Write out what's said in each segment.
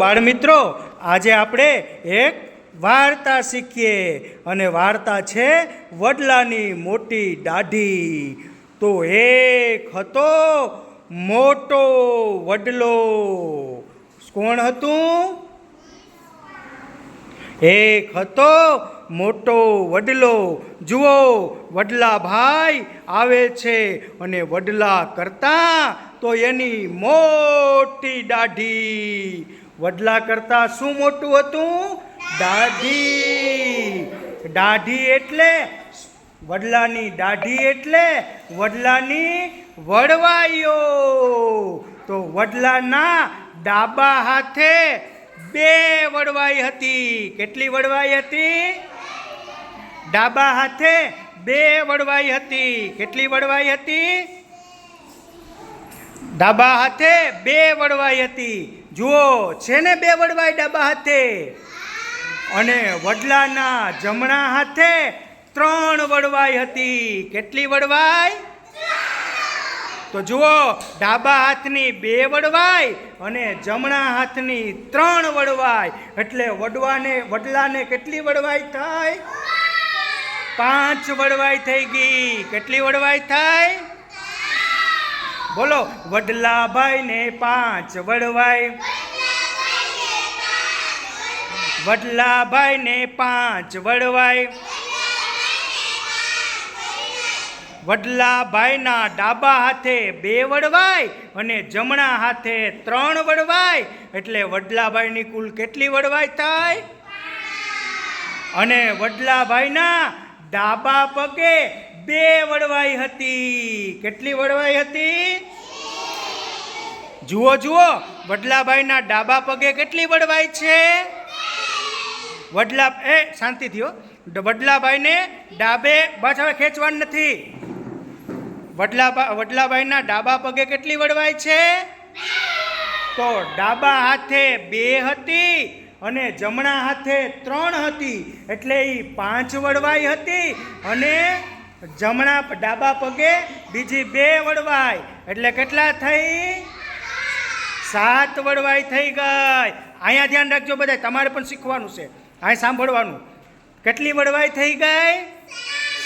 બાળમિત્રો, આજે આપણે એક વાર્તા શીખીએ અને વાર્તા છે વડલાની મોટી દાઢી. તો એક હતો મોટો વડલો. કોણ હતું? એક હતો મોટો વડલો. જુઓ, વડલા ભાઈ આવે છે અને વડલા કરતા તો એની મોટી દાઢી. વડલા કરતા શું મોટું હતું? દાઢી. દાઢી એટલે વડલાની દાઢી એટલે વડલાની વડવાઈઓ. તો વડલાના ડાબા હાથે બે વડવાઈ હતી. કેટલી વડવાઈ હતી? ડાબા હાથે બે વડવાઈ હતી. કેટલી વડવાઈ હતી? ડાબા હાથે બે વડવાઈ હતી. જુઓ, છે ને બે વડવાઈ ડાબા હાથે? અને વડલાના જમણા હાથે ત્રણ વડવાઈ હતી. કેટલી વડવાઈ? તો જુઓ, ડાબા હાથની બે વડવાઈ અને જમણા હાથની ત્રણ વડવાઈ એટલે વડલાને કેટલી વડવાઈ થાય? 5 વડવાઈ થઈ ગઈ. કેટલી વડવાઈ થાય? બોલો, વડલાભાઈ ને 5 વડવાઈ. વડલાભાઈ ને 5 વડવાઈ. વડલાભાઈના ડાબા હાથે બે વડવાઈ અને જમણા હાથે 3 વડવાઈ એટલે વડલાભાઈની કુલ કેટલી વડવાઈ થાય? અને વડલાભાઈના ડાબા પગે બે વડવાઈ હતી. કેટલી વડવાઈ હતી? જુઓ જુઓ, વડલાભાઈના ડાબા પગે કેટલી વડવાઈ છે? શાંતિ થયો. વડલાભાઈને ડાબે બસ, હવે ખેંચવાનું નથી. વડલાભાઈના ડાબા પગે કેટલી વડવાઈ છે? તો ડાબા હાથે 2 હતી અને જમણા હાથે 3 હતી એટલે એ 5 વડવાઈ હતી. અને ડાબા પગે બીજી 2 વડવાઈ એટલે કેટલા થઈ? 7 વડવાઈ થઈ ગઈ. અહીંયા ધ્યાન રાખજો બધા, તમારે પણ શીખવાનું છે, અહીં સાંભળવાનું. કેટલી વડવાઈ થઈ ગઈ?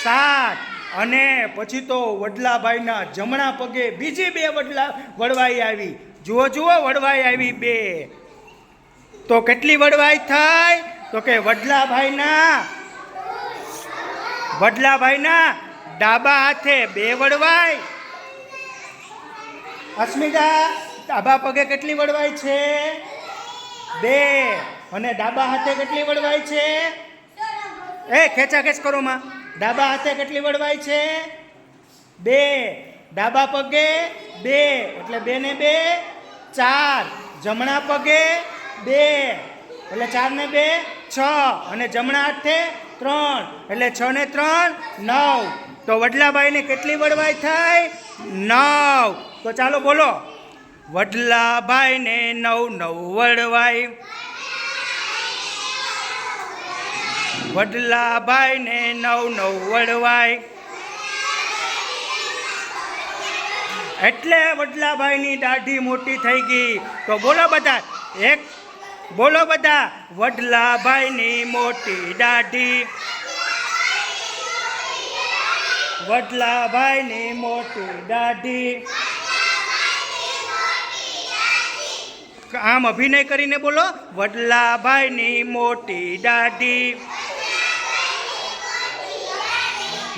7. અને પછી તો વડલાભાઈના જમણા પગે બીજી 2 વડવાઈ આવી. જુઓ જુઓ, વડવાઈ આવી 2. તો કેટલી વડવાઈ થઈ? તો કે વડલાભાઈના ડાબા હાથે 2 વડવાઈ. અસ્મિતા, ડાબા પગે કેટલી વડવાઈ છે? 2. અને ડાબા હાથે કેટલી વડવાઈ છે? ખેંચાખેંચ કરો માં. ડાબા હાથે કેટલી વડવાઈ છે? 2. ડાબા પગે 2 એટલે 2 ને 2 4. જમણા પગે 2 એટલે 4 ને 2 6. અને જમણા હાથે 3 એટલે 6 ને 3 9. તો વડલાભાઈને કેટલી વડવાઈ થાય? 9. તો ચાલો બોલો, વડલાભાઈને 9 વડવાઈ. વડલાભાઈને 9 વડવાઈ એટલે વડલાભાઈની દાઢી મોટી થઈ ગઈ. તો બોલો બધા, બોલો બધા, વડલાભાઈની મોટી દાઢી. વડલાભાઈની મોટી દાઢી. આમ અભિનય કરીને બોલો, વડલાભાઈની મોટી દાઢી.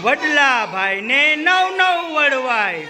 વડલાભાઈને 9 વડવાઈ.